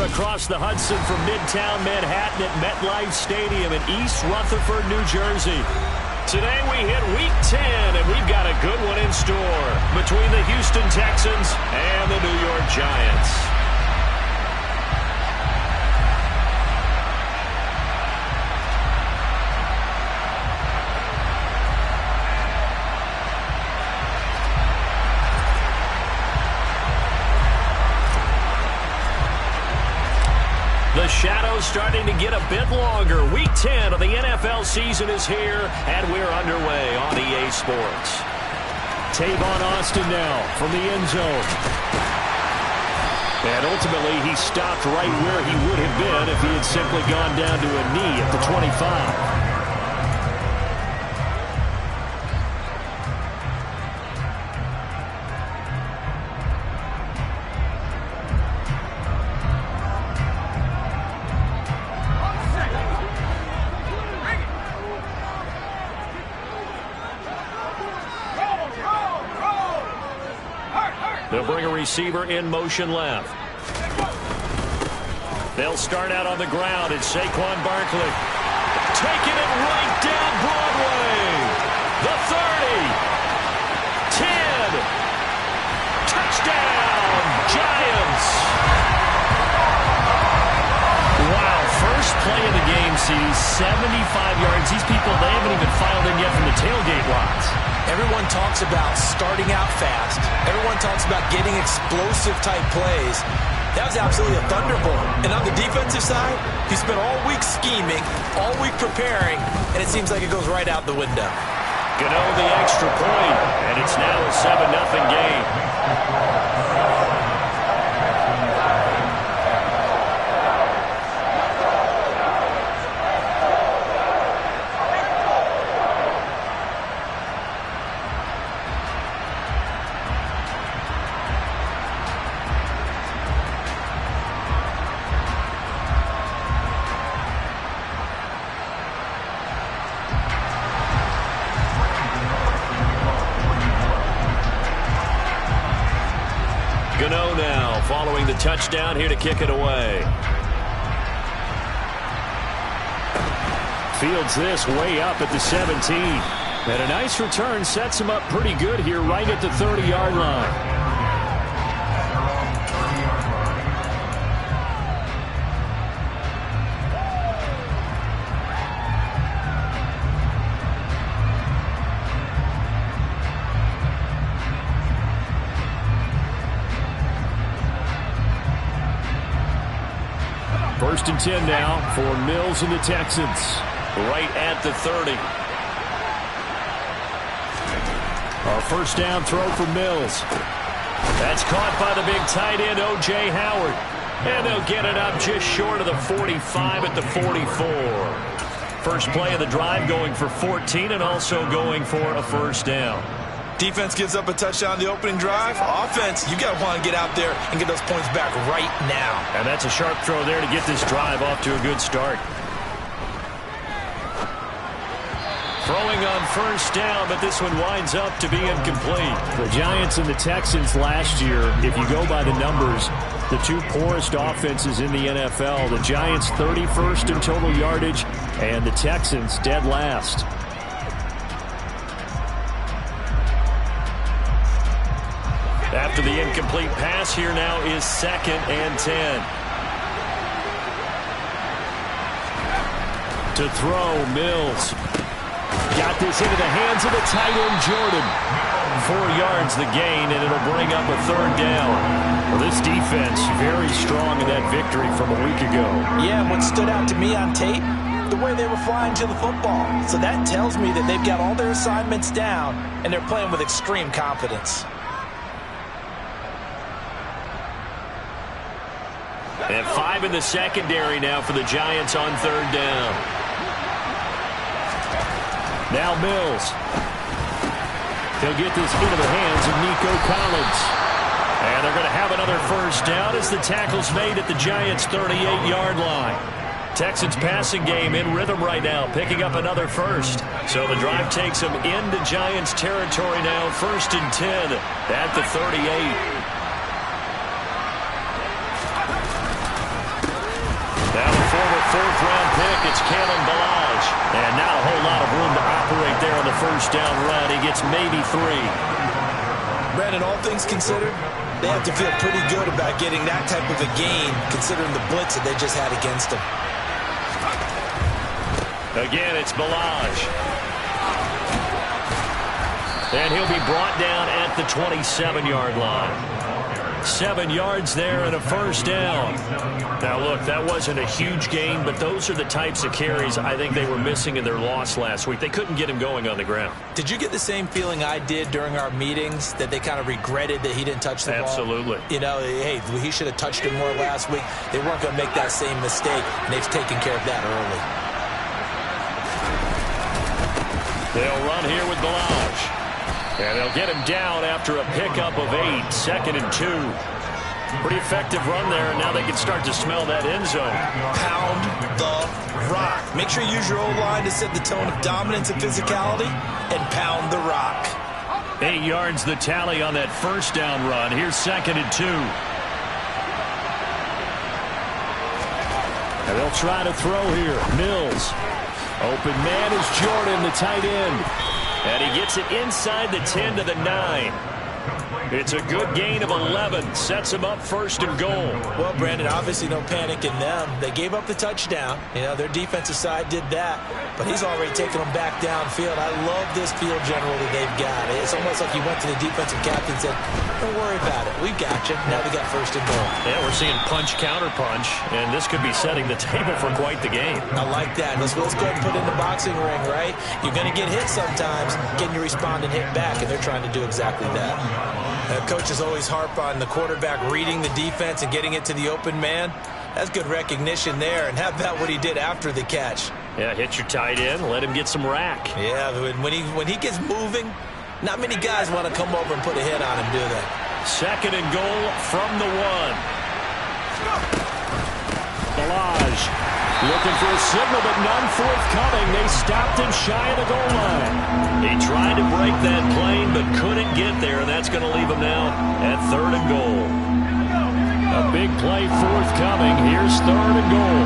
across the Hudson from Midtown Manhattan at MetLife Stadium in East Rutherford, New Jersey. Today we hit Week 10, and we've got a good one in store between the Houston Texans and the New York Giants. The shadow's starting to get a bit longer. Week 10 of the NFL season is here, and we're underway on EA Sports. Tavon Austin now from the end zone. And ultimately, he stopped right where he would have been if he had simply gone down to a knee at the 25. They'll bring a receiver in motion left. They'll start out on the ground. It's Saquon Barkley. Taking it right down Broadway. The 30. 10. Touchdown, Giants. Wow, first play of the game sees 75 yards. These people, they haven't even filed in yet from the tailgate lots. Everyone talks about starting out fast. Everyone talks about getting explosive-type plays. That was absolutely a thunderbolt. And on the defensive side, he spent all week scheming, all week preparing, and it seems like it goes right out the window. Gano the extra point, and it's now a 7-0 game. Gano now following the touchdown here to kick it away. Fields this way up at the 17. And a nice return sets him up pretty good here right at the 30-yard line. First and 10 now for Mills and the Texans. Right at the 30. A first down throw for Mills. That's caught by the big tight end, O.J. Howard. And they'll get it up just short of the 45 at the 44. First play of the drive going for 14 and also going for a first down. Defense gives up a touchdown the opening drive. Offense, you got to want to get out there and get those points back right now. And that's a sharp throw there to get this drive off to a good start. Throwing on first down, but this one winds up to be incomplete. The Giants and the Texans last year, if you go by the numbers, the two poorest offenses in the NFL. The Giants 31st in total yardage, and the Texans dead last. After the incomplete pass, here now is 2nd and 10. To throw, Mills. Got this into the hands of the tight end, Jordan. 4 yards the gain, and it'll bring up a third down. Well, this defense very strong in that victory from a week ago. Yeah, what stood out to me on tape, the way they were flying to the football. So that tells me that they've got all their assignments down, and they're playing with extreme confidence. And 5 in the secondary now for the Giants on third down. Now Mills. He'll get this into the hands of Nico Collins. And they're going to have another first down as the tackle's made at the Giants' 38-yard line. Texans passing game in rhythm right now, picking up another first. So the drive takes them into Giants territory now, 1st and 10 at the 38. pick. It's Kalen Ballage. And not a whole lot of room to operate there on the first down run. He gets maybe 3. Brandon, all things considered, they have to feel pretty good about getting that type of a gain, considering the blitz that they just had against them. Again, it's Ballage. And he'll be brought down at the 27-yard line. 7 yards there and a first down. Now, look, that wasn't a huge gain, but those are the types of carries I think they were missing in their loss last week. They couldn't get him going on the ground. Did you get the same feeling I did during our meetings, that they kind of regretted that he didn't touch the ball? Absolutely. You know, hey, he should have touched it more last week. They weren't going to make that same mistake, and they've taken care of that early. They'll run here with Ballage. And they'll get him down after a pickup of 8, 2nd and 2. Pretty effective run there, and now they can start to smell that end zone. Pound the rock. Make sure you use your O-line to set the tone of dominance and physicality, and pound the rock. 8 yards the tally on that first down run. Here's 2nd and 2. And they'll try to throw here. Mills. Open man is Jordan, the tight end. And he gets it inside the 10 to the 9. It's a good gain of 11. Sets him up 1st and goal. Well, Brandon, obviously no panic in them. They gave up the touchdown. You know, their defensive side did that. But he's already taken them back downfield. I love this field general that they've got. It's almost like he went to the defensive captain and said, don't worry about it. We've got you. Now we got 1st and goal. Yeah, we're seeing punch, counter punch. And this could be setting the table for quite the game. I like that. Let's go ahead and put it in the boxing ring, right? You're going to get hit sometimes. Can you respond and hit back? And they're trying to do exactly that. Coaches always harp on the quarterback reading the defense and getting it to the open man. That's good recognition there. And how about what he did after the catch? Yeah, hit your tight end, let him get some rack. Yeah, when he gets moving, not many guys want to come over and put a hit on him, do they? 2nd and goal from the 1. Ballage looking for a signal, but none forthcoming. They stopped him shy of the goal line. He tried to break that plane, but couldn't get there, and that's going to leave him now at 3rd and goal. A big play forthcoming. Here's 3rd and goal.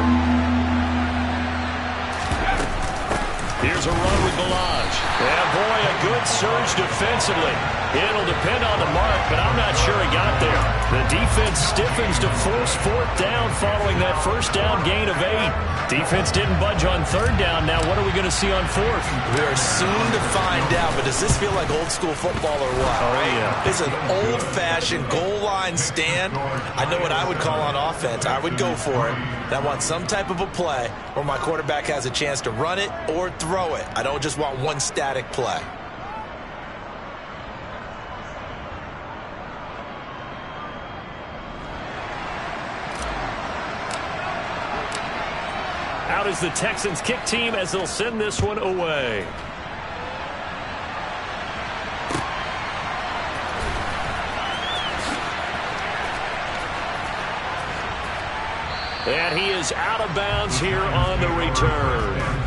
Here's a run with Ballage. Yeah, boy, a good surge defensively. It'll depend on the mark, but I'm not sure he got there. The defense stiffens to force 4th down following that first down gain of 8. Defense didn't budge on 3rd down. Now what are we going to see on 4th? We are soon to find out, but does this feel like old school football or what? Oh, yeah. It's an old-fashioned goal line stand. I know what I would call on offense. I would go for it. I want some type of a play where my quarterback has a chance to run it or throw it. I don't just want one static play. Out is the Texans kick team as they'll send this one away. And he is out of bounds here on the return.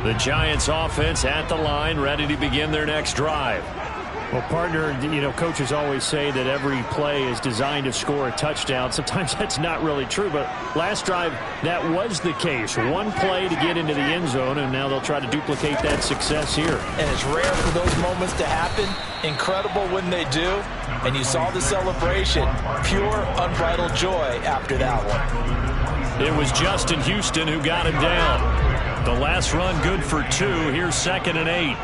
The Giants offense at the line, ready to begin their next drive. Well, partner, you know, coaches always say that every play is designed to score a touchdown. Sometimes that's not really true, but last drive, that was the case. One play to get into the end zone, and now they'll try to duplicate that success here. And it's rare for those moments to happen. Incredible when they do. And you saw the celebration. Pure, unbridled joy after that one. It was Justin Houston who got him down. The last run good for 2. Here's 2nd and 8.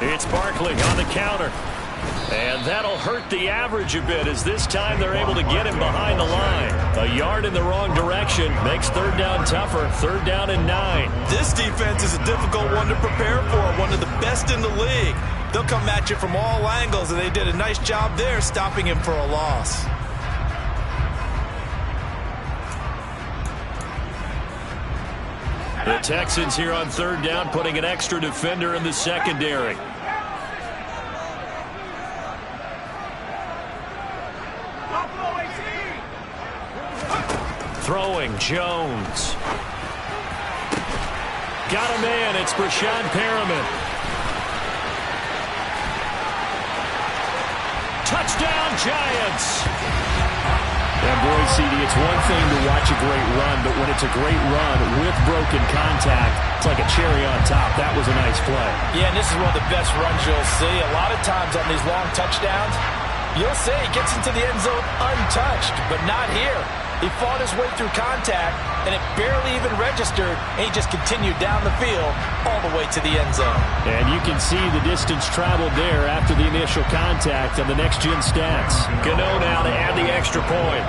It's Barkley on the counter. And that'll hurt the average a bit as this time they're able to get him behind the line. A yard in the wrong direction makes 3rd down tougher. 3rd down and 9. This defense is a difficult one to prepare for. One of the best in the league. They'll come at you from all angles, and they did a nice job there stopping him for a loss. The Texans here on 3rd down, putting an extra defender in the secondary. throwing. Jones. Got a man. It's Breshad Perriman. Touchdown, Giants. And boy, CD, it's one thing to watch a great run, but when it's a great run with broken contact, it's like a cherry on top. That was a nice play. Yeah, and this is one of the best runs you'll see. A lot of times on these long touchdowns, you'll see he gets into the end zone untouched, but not here. He fought his way through contact, and it barely even registered, and he just continued down the field all the way to the end zone. And you can see the distance traveled there after the initial contact on the next-gen stats. Gano now to add the extra point.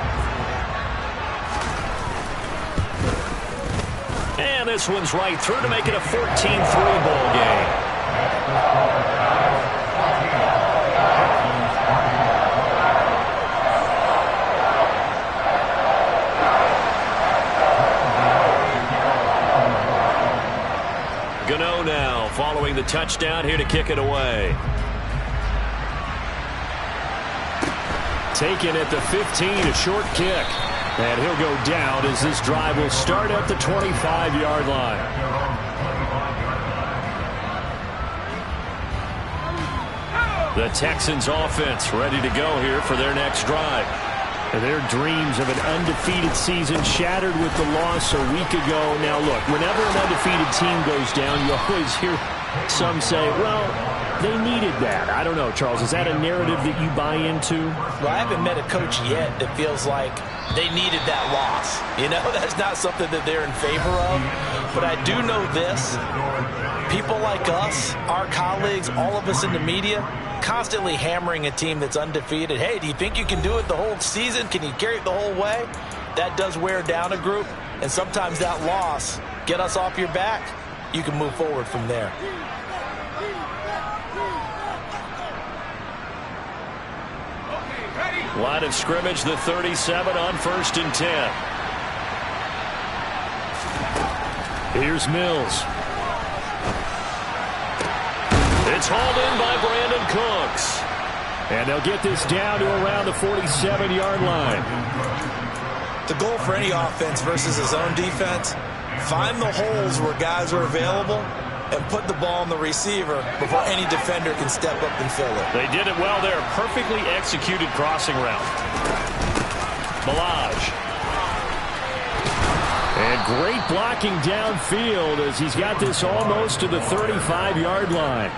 And this one's right through to make it a 14-3 ball game. Gano now following the touchdown here to kick it away. Taken at the 15, a short kick. And he'll go down as this drive will start at the 25-yard line. The Texans offense ready to go here for their next drive. And their dreams of an undefeated season shattered with the loss a week ago. Now, look, whenever an undefeated team goes down, you always hear some say, well, they needed that. I don't know, Charles. Is that a narrative that you buy into? Well, I haven't met a coach yet that feels like they needed that loss. You know, that's not something that they're in favor of. But I do know this. People like us, our colleagues, all of us in the media, constantly hammering a team that's undefeated. Hey, do you think you can do it the whole season? Can you carry it the whole way? That does wear down a group. And sometimes that loss, get us off your back, you can move forward from there. Line of scrimmage, the 37 on 1st and 10. Here's Mills. It's hauled in by Brandon Cooks. And they'll get this down to around the 47-yard line. The goal for any offense versus his own defense, find the holes where guys are available and put the ball on the receiver before any defender can step up and fill it. They did it well there. Perfectly executed crossing route. Ballage. And great blocking downfield as he's got this almost to the 35-yard line.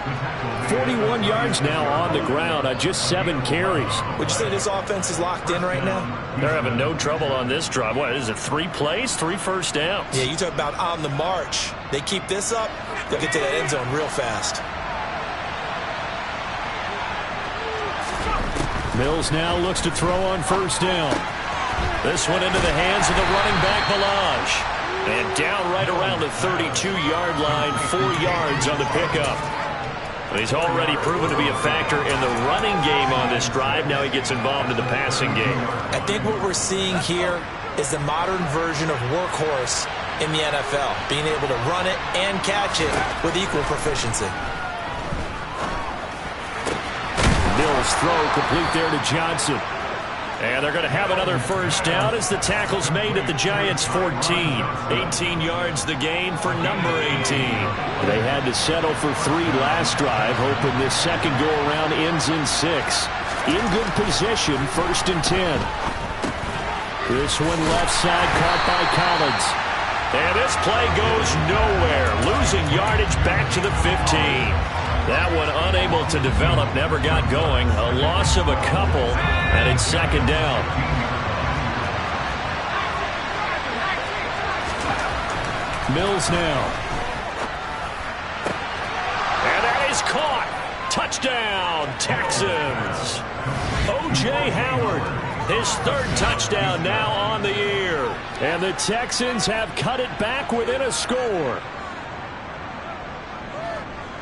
41 yards now on the ground on just 7 carries. Would you say this offense is locked in right now? They're having no trouble on this drive. What is it, 3 plays, 3 first downs? Yeah, you talk about on the march. They keep this up, they'll get to that end zone real fast. Mills now looks to throw on 1st down. This one into the hands of the running back, Ballage. And down right around the 32-yard line, 4 yards on the pickup. He's already proven to be a factor in the running game on this drive. Now he gets involved in the passing game. I think what we're seeing here is the modern version of workhorse in the NFL, being able to run it and catch it with equal proficiency. Mills throw complete there to Johnson. And they're going to have another first down as the tackle's made at the Giants' 14. 18 yards the gain for number 18. They had to settle for 3 last drive, hoping this second go-around ends in 6. In good position, 1st and 10. This one left side caught by Collins. And this play goes nowhere. Losing yardage back to the 15. That one unable to develop, never got going. A loss of a couple, and it's 2nd down. Mills now. And that is caught. Touchdown, Texans. O.J. Howard, his 3rd touchdown now on the year. And the Texans have cut it back within a score.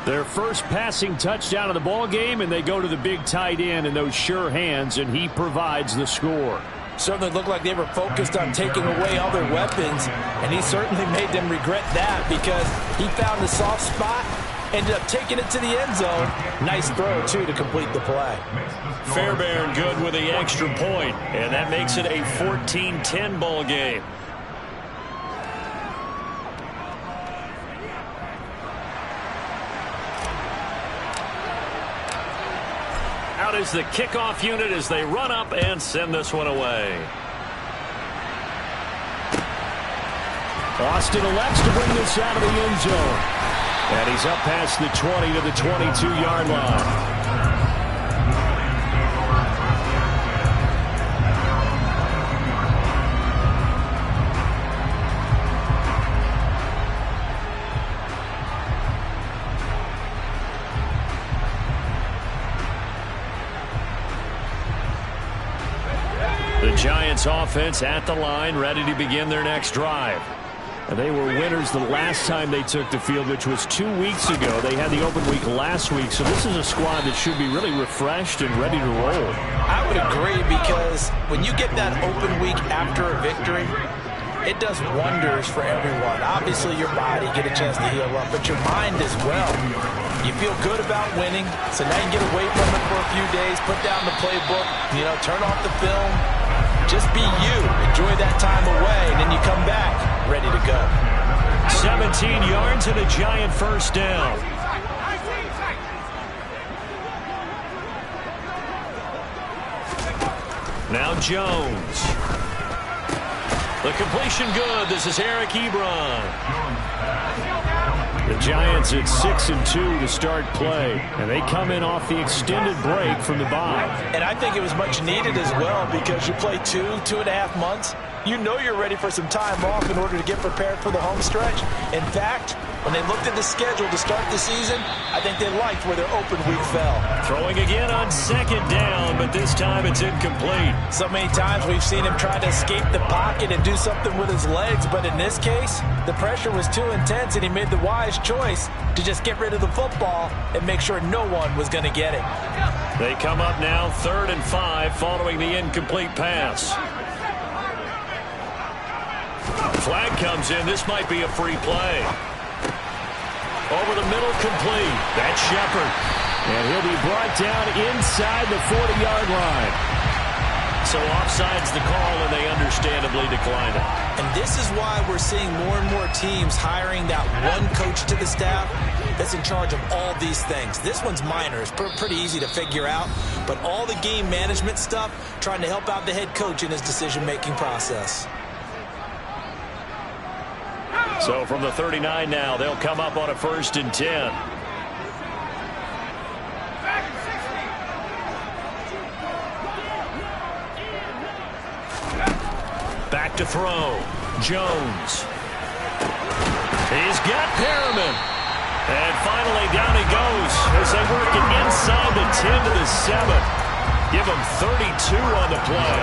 Their first passing touchdown of the ball game, and they go to the big tight end in those sure hands, and he provides the score. Certainly looked like they were focused on taking away all their weapons, and he certainly made them regret that because he found the soft spot, ended up taking it to the end zone. Nice throw, too, to complete the play. Fairbairn good with the extra point, and that makes it a 14-10 ball game. Out is the kickoff unit as they run up and send this one away. Austin elects to bring this out of the end zone. And he's up past the 20 to the 22-yard line. The Giants offense at the line, ready to begin their next drive. And they were winners the last time they took the field, which was 2 weeks ago. They had the open week last week, so this is a squad that should be really refreshed and ready to roll. I would agree, because when you get that open week after a victory, it does wonders for everyone. Obviously, your body get a chance to heal up, but your mind as well. You feel good about winning, so now you can get away from it for a few days, put down the playbook, turn off the film. Just be you. Enjoy that time away, and then you come back ready to go. 17 yards and a Giant first down. Now Jones. The completion good. This is Eric Ebron. The Giants at 6-2 to start play, and they come in off the extended break from the bye. And I think it was much needed as well, because you play 2.5 months. You know you're ready for some time off in order to get prepared for the home stretch. In fact, when they looked at the schedule to start the season, I think they liked where their open week fell. Throwing again on second down, but this time it's incomplete. So many times we've seen him try to escape the pocket and do something with his legs, but in this case, the pressure was too intense, and he made the wise choice to just get rid of the football and make sure no one was going to get it. They come up now 3rd and 5 following the incomplete pass. Flag comes in. This might be a free play. Over the middle, complete. That's Shepard. And he'll be brought down inside the 40-yard line. So offside's the call, and they understandably decline it. And this is why we're seeing more and more teams hiring that one coach to the staff that's in charge of all these things. This one's minor. It's pretty easy to figure out. But all the game management stuff, trying to help out the head coach in his decision-making process. So from the 39 now, they'll come up on a 1st and 10. Back to throw. Jones. He's got Perriman. And finally down he goes as they work it inside the 10 to the 7. Give him 32 on the play.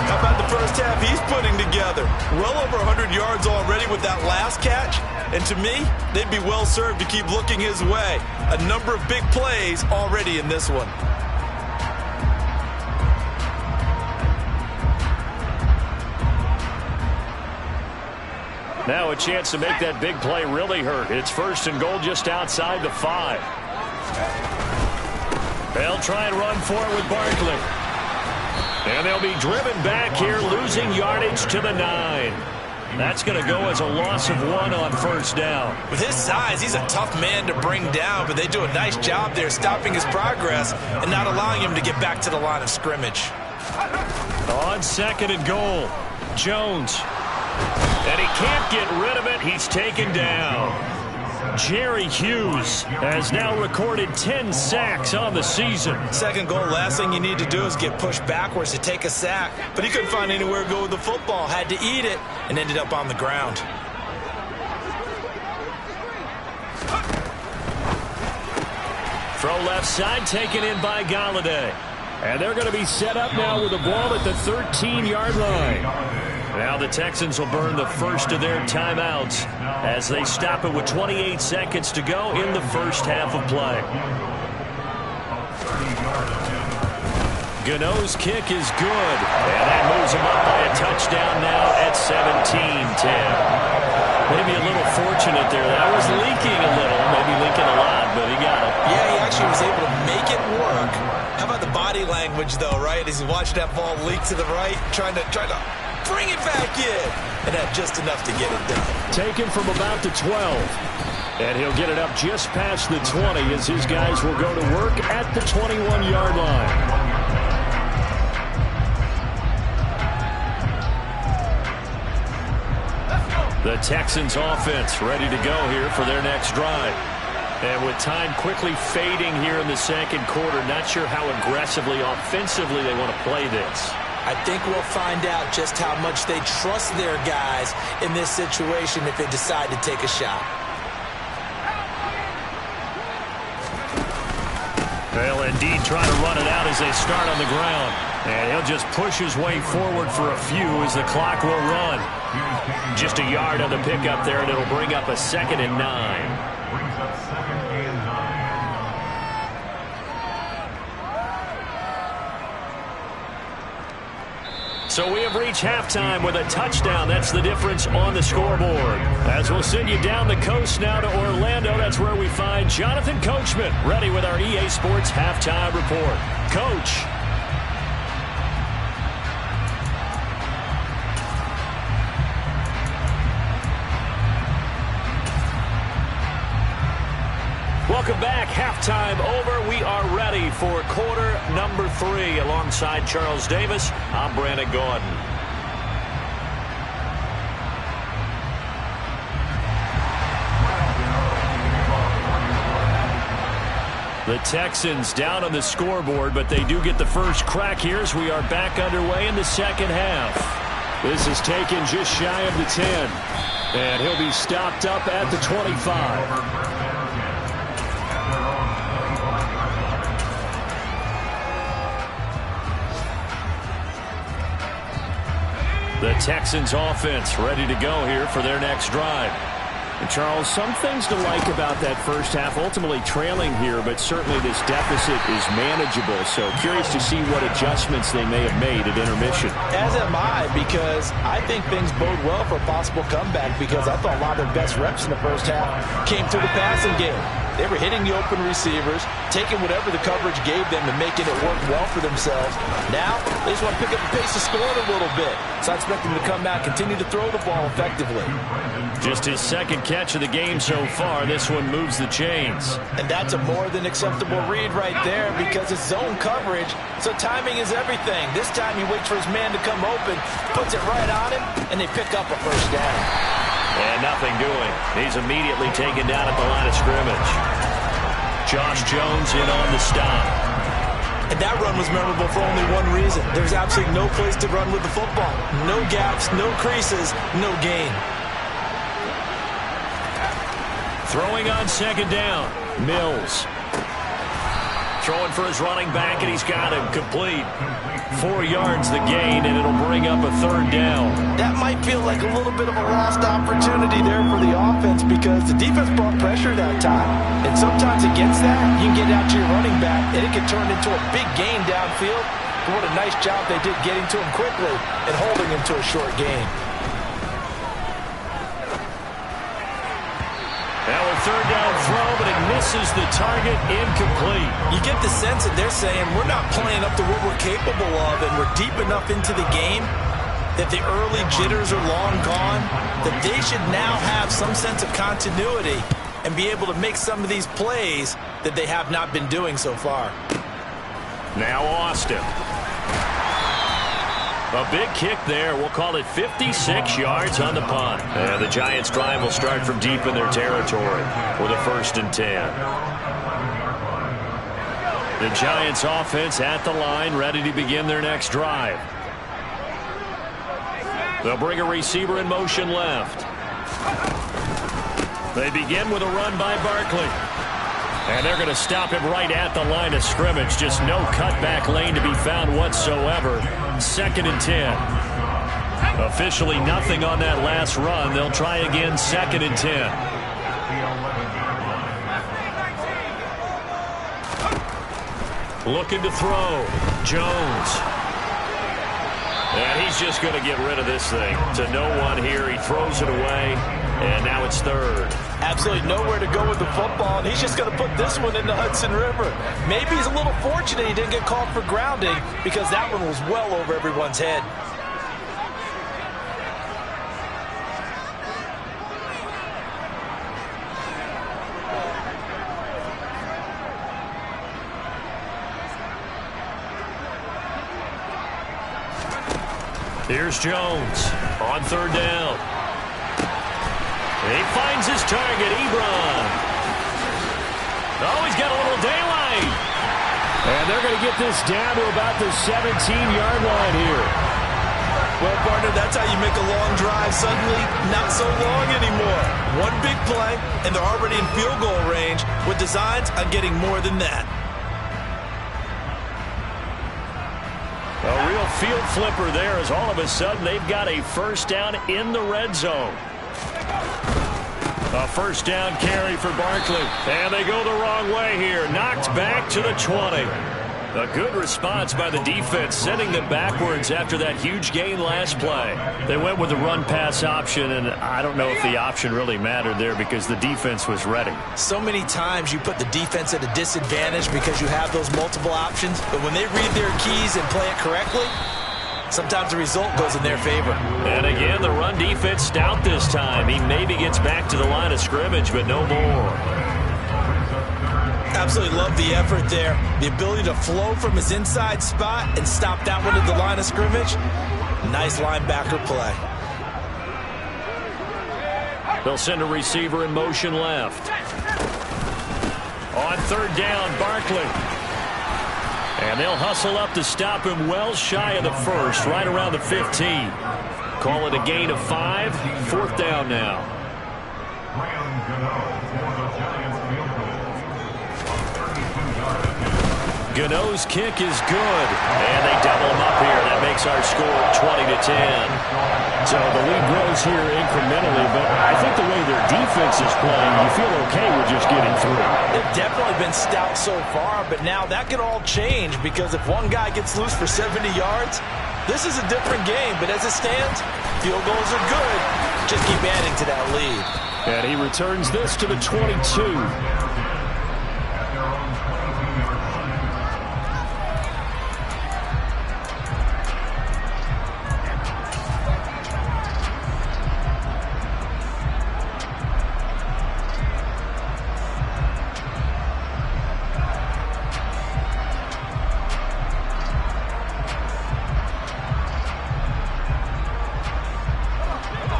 How about the first half he's putting together? Well over 100 yards already with that last catch. And to me, they'd be well served to keep looking his way. A number of big plays already in this one. Now a chance to make that big play really hurt. It's 1st and goal just outside the 5. They'll try and run for it with Barkley. And they'll be driven back here, losing yardage to the 9. That's going to go as a loss of 1 on 1st down. With his size, he's a tough man to bring down, but they do a nice job there stopping his progress and not allowing him to get back to the line of scrimmage. On 2nd and goal, Jones. And he can't get rid of it. He's taken down. Jerry Hughes has now recorded 10 sacks on the season. 2nd goal, last thing you need to do is get pushed backwards to take a sack. But he couldn't find anywhere to go with the football, had to eat it, and ended up on the ground. Throw left side, taken in by Golladay. And they're going to be set up now with the ball at the 13-yard line. Now the Texans will burn the first of their timeouts as they stop it with 28 seconds to go in the first half of play. Gano's kick is good, and that moves him up by a touchdown now at 17-10. Maybe a little fortunate there. That was leaking a little, maybe leaking a lot, but he got it. Yeah, he actually was able to make it work. How about the body language, though, right? As he watched that ball leak to the right, trying to bring it back in, and had just enough to get it done. Taken from about the 12. And he'll get it up just past the 20 as his guys will go to work at the 21-yard line. The Texans offense ready to go here for their next drive. And with time quickly fading here in the second quarter, not sure how aggressively, offensively they want to play this. I think we'll find out just how much they trust their guys in this situation if they decide to take a shot. They'll indeed try to run it out as they start on the ground. And he'll just push his way forward for a few as the clock will run. Just a yard on the pickup there, and it'll bring up a 2nd and 9. So we have reached halftime with a touchdown. That's the difference on the scoreboard. As we'll send you down the coast now to Orlando, that's where we find Jonathan Coachman, ready with our EA Sports halftime report. Coach. Welcome back. Halftime over. We are ready for quarter number 3. Alongside Charles Davis, I'm Brandon Gaudin. The Texans down on the scoreboard, but they do get the first crack here as we are back underway in the second half. This is taken just shy of the 10. And he'll be stopped up at the 25. The Texans offense ready to go here for their next drive. And Charles, some things to like about that first half. Ultimately trailing here, but certainly this deficit is manageable. So curious to see what adjustments they may have made at intermission. As am I, because I think things bode well for a possible comeback, because I thought a lot of their best reps in the first half came through the passing game. They were hitting the open receivers, taking whatever the coverage gave them and making it work well for themselves. Now, they just want to pick up the pace of scoring a little bit. So I expect them to come out, continue to throw the ball effectively. Just his second catch of the game so far. This one moves the chains. And that's a more than acceptable read right there, because it's zone coverage, so timing is everything. This time he waits for his man to come open, puts it right on him, and they pick up a first down. And nothing doing. He's immediately taken down at the line of scrimmage. Josh Jones in on the stop. And that run was memorable for only one reason. There's absolutely no place to run with the football. No gaps, no creases, no gain. Throwing on second down. Mills. Throwing for his running back, and he's got him complete. 4 yards the gain, and it'll bring up a third down. That might feel like a little bit of a lost opportunity there for the offense, because the defense brought pressure that time. And sometimes against that, you can get out to your running back, and it can turn into a big gain downfield. But what a nice job they did getting to him quickly and holding him to a short gain. Now a third down throw, but it misses the target, incomplete. You get the sense that they're saying we're not playing up to what we're capable of, and we're deep enough into the game that the early jitters are long gone, that they should now have some sense of continuity and be able to make some of these plays that they have not been doing so far. Now Austin. A big kick there. We'll call it 56 yards on the punt. And the Giants' drive will start from deep in their territory with a 1st and 10. The Giants' offense at the line, ready to begin their next drive. They'll bring a receiver in motion left. They begin with a run by Barkley. And they're going to stop him right at the line of scrimmage. Just no cutback lane to be found whatsoever. 2nd and 10. Officially nothing on that last run. They'll try again, 2nd and 10. Looking to throw. Jones. And he's just going to get rid of this thing. To no one here. He throws it away. And now it's 3rd. Absolutely nowhere to go with the football, and he's just going to put this one in the Hudson River. Maybe he's a little fortunate he didn't get called for grounding, because that one was well over everyone's head. Here's Jones on third down. He finds his target, Ebron. Oh, he's got a little daylight. And they're going to get this down to about the 17-yard line here. Well, partner, that's how you make a long drive suddenly not so long anymore. One big play, and they're already in field goal range with designs on getting more than that. A real field flipper there as all of a sudden they've got a first down in the red zone. A first down carry for Barkley. And they go the wrong way here. Knocked back to the 20. A good response by the defense, sending them backwards after that huge gain last play. They went with the run-pass option, and I don't know if the option really mattered there because the defense was ready. So many times you put the defense at a disadvantage because you have those multiple options, but when they read their keys and play it correctly, sometimes the result goes in their favor. And again, the run defense stout this time. He maybe gets back to the line of scrimmage, but no more. Absolutely love the effort there. The ability to flow from his inside spot and stop that one at the line of scrimmage. Nice linebacker play. They'll send a receiver in motion left. On third down, Barkley. And they'll hustle up to stop him well shy of the first, right around the 15. Call it a gain of 5. Fourth down now. Gano's kick is good. And they double him up here. That makes our score 20-10. So the lead grows here incrementally, but I think the way their defense is playing, you feel okay with just getting through. They've definitely been stout so far, but now that could all change because if one guy gets loose for 70 yards, this is a different game. But as it stands, field goals are good. Just keep adding to that lead. And he returns this to the 22.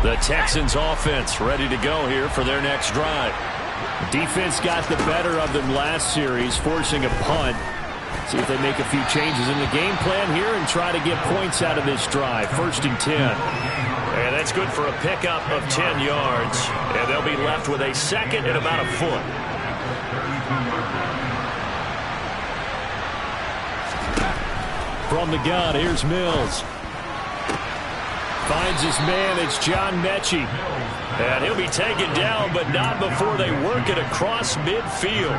The Texans offense ready to go here for their next drive. Defense got the better of them last series, forcing a punt. See if they make a few changes in the game plan here and try to get points out of this drive. First and 10. And that's good for a pickup of 10 yards. And they'll be left with a second and about a foot. From the gun, here's Mills. Finds his man, it's John Mechie. And he'll be taken down, but not before they work it across midfield.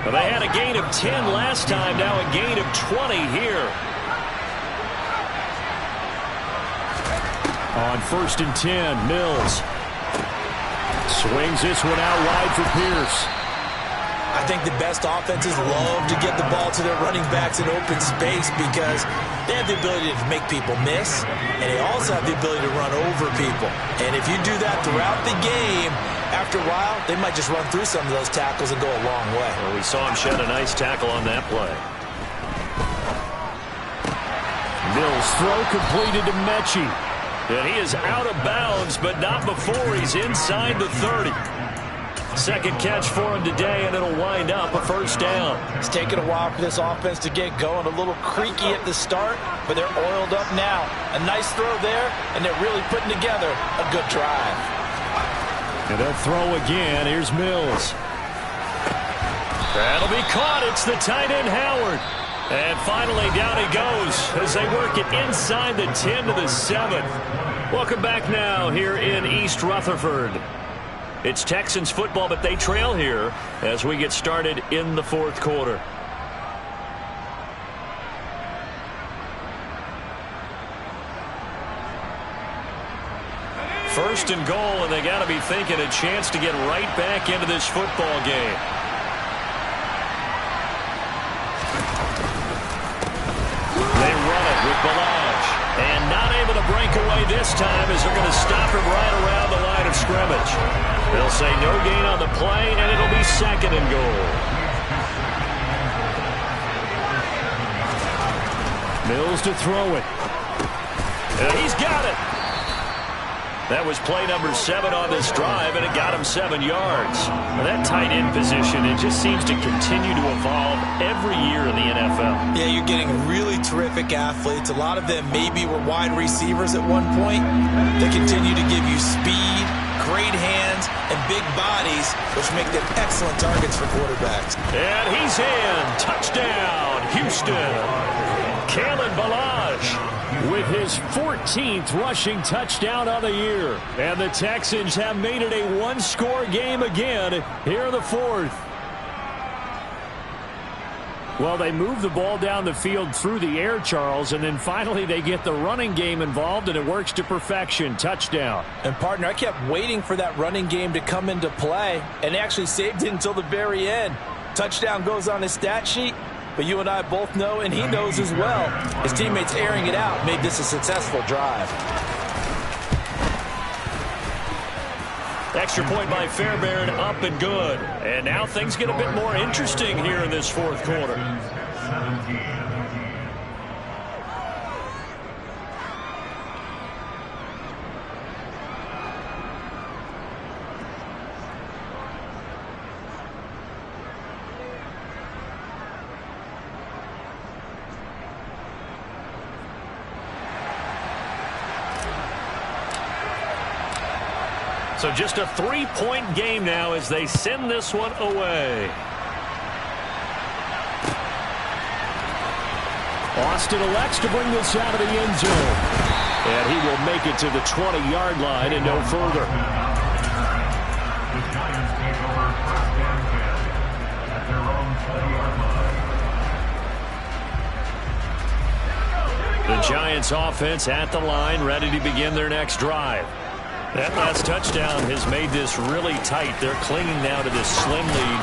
Well, they had a gain of 10 last time, now a gain of 20 here. On first and 10, Mills. Swings this one out wide for Pierce. I think the best offenses love to get the ball to their running backs in open space because they have the ability to make people miss, and they also have the ability to run over people. And if you do that throughout the game, after a while, they might just run through some of those tackles and go a long way. Well, we saw him shed a nice tackle on that play. Mills' throw completed to Mechie. And he is out of bounds, but not before he's inside the 30. Second catch for him today, and it'll wind up a first down. It's taken a while for this offense to get going. A little creaky at the start, but they're oiled up now. A nice throw there, and they're really putting together a good drive. And they'll throw again. Here's Mills. That'll be caught. It's the tight end, Howard. And finally, down he goes as they work it inside the 10 to the 7. Welcome back now here in East Rutherford. It's Texans football, but they trail here as we get started in the fourth quarter. First and goal, and they got to be thinking a chance to get right back into this football game. They run it with Balaj, and not able to break away this time as they're going to stop him right around the line of scrimmage. They'll say no gain on the play, and it'll be second and goal. Mills to throw it. And he's got it. That was play number 7 on this drive, and it got him 7 yards. Now, that tight end position, it just seems to continue to evolve every year in the NFL. Yeah, you're getting really terrific athletes. A lot of them maybe were wide receivers at one point. They continue to give you speed, great hands, and big bodies, which make them excellent targets for quarterbacks. And he's in. Touchdown, Houston. Kalen Ballage with his 14th rushing touchdown of the year. And the Texans have made it a one-score game again here in the 4th. Well, they move the ball down the field through the air, Charles, and then finally they get the running game involved, and it works to perfection. Touchdown. And, partner, I kept waiting for that running game to come into play and actually saved it until the very end. Touchdown goes on his stat sheet, but you and I both know, and he knows as well, his teammates airing it out made this a successful drive. Extra point by Fairbairn, up and good. And now things get a bit more interesting here in this 4th quarter. So just a 3-point game now as they send this one away. Austin elects to bring this out of the end zone. And he will make it to the 20-yard line and no further. The Giants offense at the line, ready to begin their next drive. That last touchdown has made this really tight. They're clinging now to this slim lead.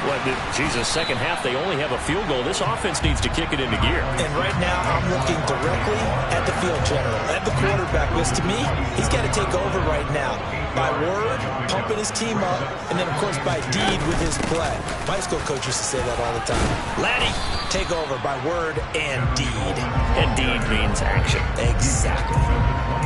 Second half, they only have a field goal. This offense needs to kick it into gear. And right now, I'm looking directly at the field general, at the quarterback, because to me, he's got to take over right now. By word, pumping his team up, and then, of course, by deed with his play. My school coach used to say that all the time. Laddie, take over by word and deed. And deed means action. Exactly.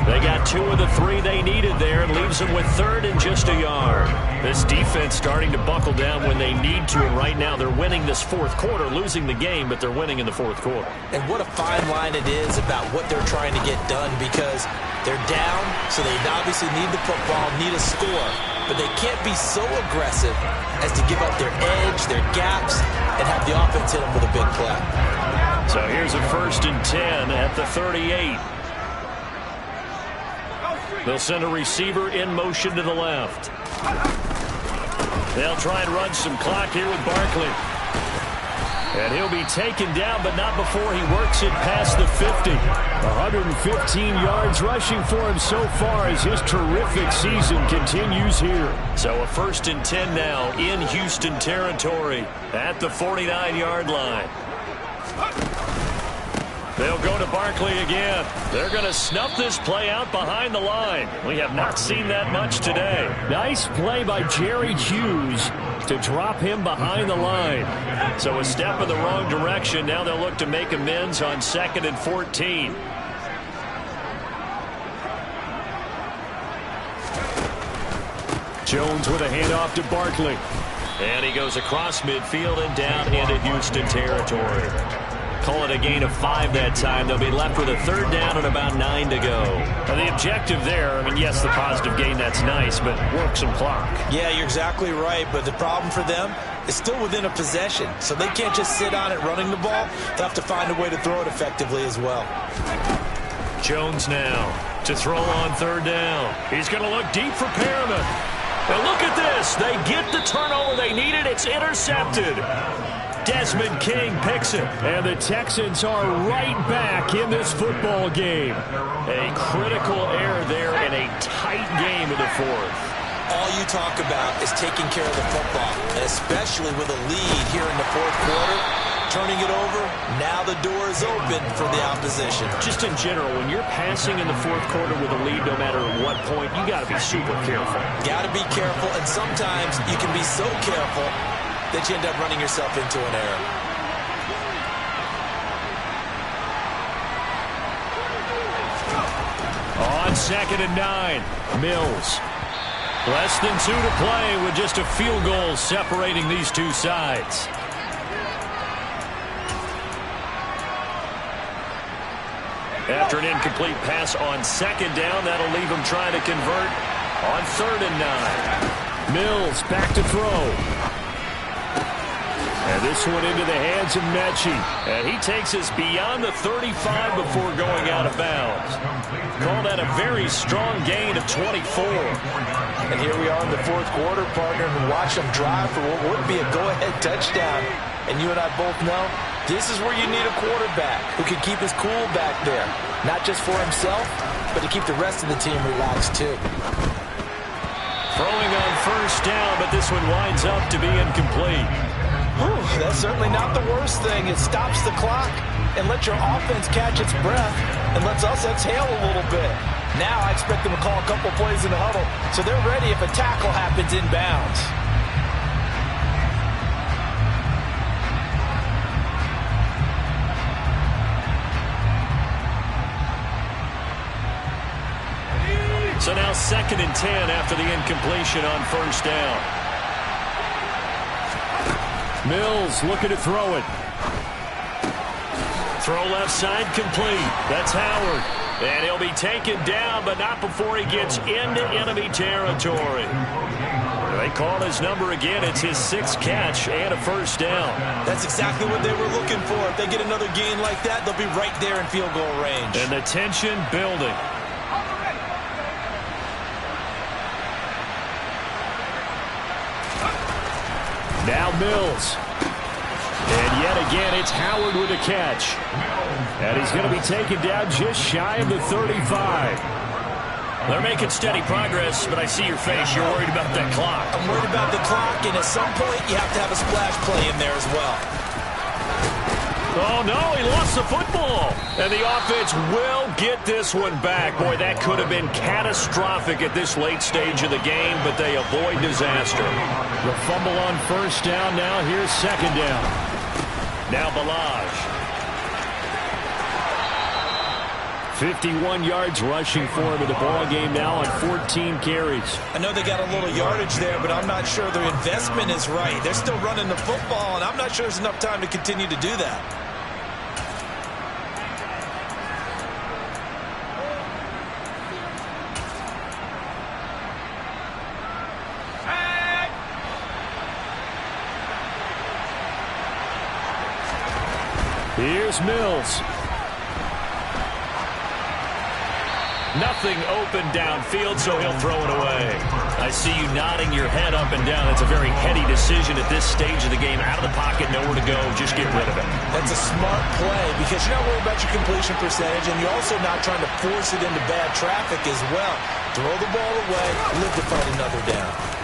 They got 2 of the 3 they needed there and leaves them with 3rd and just a yard. This defense starting to buckle down when they need to, and right now they're winning this 4th quarter, losing the game, but they're winning in the 4th quarter. And what a fine line it is about what they're trying to get done, because they're down, so they obviously need the football, need a score, but they can't be so aggressive as to give up their edge, their gaps, and have the offense hit them with a big play. So here's a 1st and 10 at the 38. They'll send a receiver in motion to the left. They'll try and run some clock here with Barkley. And he'll be taken down, but not before he works it past the 50. 115 yards rushing for him so far as his terrific season continues here. So a 1st and 10 now in Houston territory at the 49-yard line. They'll go to Barkley again. They're going to snuff this play out behind the line. We have not seen that much today. Nice play by Jerry Hughes to drop him behind the line. So a step in the wrong direction. Now they'll look to make amends on 2nd and 14. Jones with a handoff to Barkley. And he goes across midfield and down into Houston territory. Call it a gain of 5 that time. They'll be left with a 3rd down and about 9 to go. Now the objective there, yes, the positive gain, that's nice, but work some clock. Yeah, you're exactly right, but the problem for them is still within a possession, so they can't just sit on it running the ball. They'll have to find a way to throw it effectively as well. Jones now to throw on 3rd down. He's going to look deep for Perriman. And look at this. They get the turnover they needed. It's intercepted. Desmond King picks it. And the Texans are right back in this football game. A critical error there in a tight game in the 4th. All you talk about is taking care of the football, and especially with a lead here in the 4th quarter, turning it over, now the door is open for the opposition. Just in general, when you're passing in the 4th quarter with a lead, no matter at what point, you got to be super careful. Got to be careful, and sometimes you can be so careful that you end up running yourself into an error. on 2nd and 9. Mills. Less than 2 to play with just a field goal separating these two sides. After an incomplete pass on 2nd down, that'll leave him trying to convert on 3rd and 9. Mills back to throw. And this one into the hands of Mechie. And he takes us beyond the 35 before going out of bounds. Call that a very strong gain of 24. And here we are in the 4th quarter, partner, and watch them drive for what would be a go-ahead touchdown. And you and I both know this is where you need a quarterback who can keep his cool back there. Not just for himself, but to keep the rest of the team relaxed too. Throwing on 1st down, but this one winds up to be incomplete. Whew, that's certainly not the worst thing. It stops the clock and lets your offense catch its breath and lets us exhale a little bit. Now I expect them to call a couple plays in the huddle so they're ready if a tackle happens inbounds. So now 2nd and 10 after the incompletion on 1st down. Mills looking to throw it. Throw left side complete. That's Howard. And he'll be taken down, but not before he gets into enemy territory. They call his number again. It's his 6th catch and a 1st down. That's exactly what they were looking for. If they get another gain like that, they'll be right there in field goal range. And the tension building. Now Mills. And yet again, it's Howard with a catch. And he's going to be taken down just shy of the 35. They're making steady progress, but I see your face. You're worried about that clock. I'm worried about the clock, and at some point, you have to have a splash play in there as well. Oh, no, he lost the football. And the offense will get this one back. Boy, that could have been catastrophic at this late stage of the game, but they avoid disaster. The fumble on 1st down. Now here's 2nd down. Now Ballage. 51 yards rushing for him in the ball game now on 14 carries. I know they got a little yardage there, but I'm not sure their investment is right. They're still running the football, and I'm not sure there's enough time to continue to do that. Here's Mills. Nothing open downfield, so he'll throw it away. I see you nodding your head up and down. That's a very heady decision at this stage of the game. Out of the pocket, nowhere to go. Just get rid of it. That's a smart play because you're not worried about your completion percentage, and you're also not trying to force it into bad traffic as well. Throw the ball away, live to fight another down.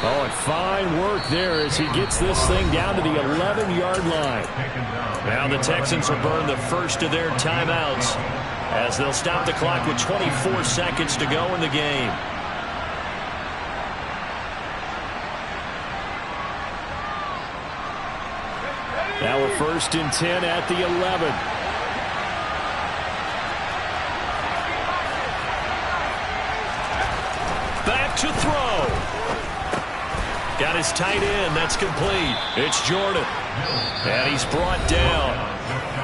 Oh, and fine work there as he gets this thing down to the 11-yard line. Now the Texans will burn the first of their timeouts as they'll stop the clock with 24 seconds to go in the game. Now a 1st and 10 at the 11. Back to throw. Got his tight end. That's complete. It's Jordan. And he's brought down.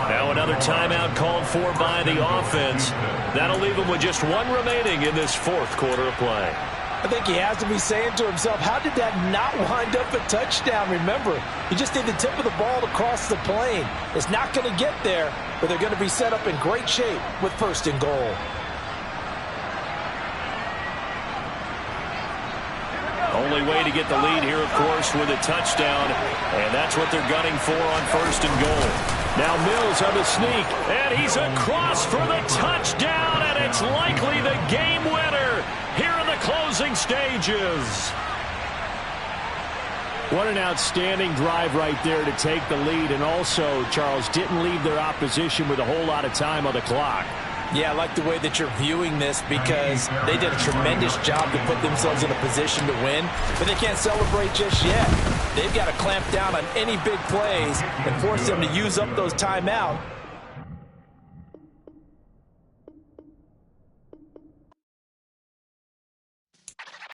Now another timeout called for by the offense. That'll leave him with just one remaining in this 4th quarter of play. I think he has to be saying to himself, how did that not wind up a touchdown? Remember, you just need the tip of the ball to cross the plane. It's not going to get there, but they're going to be set up in great shape with 1st and goal. Only way to get the lead here, of course, with a touchdown. And that's what they're gunning for on 1st and goal. Now Mills on the sneak. And he's across for the touchdown. And it's likely the game winner here in the closing stages. What an outstanding drive right there to take the lead. And also, Charles, didn't leave their opposition with a whole lot of time on the clock. Yeah, I like the way that you're viewing this because they did a tremendous job to put themselves in a position to win, but they can't celebrate just yet. They've got to clamp down on any big plays and force them to use up those timeouts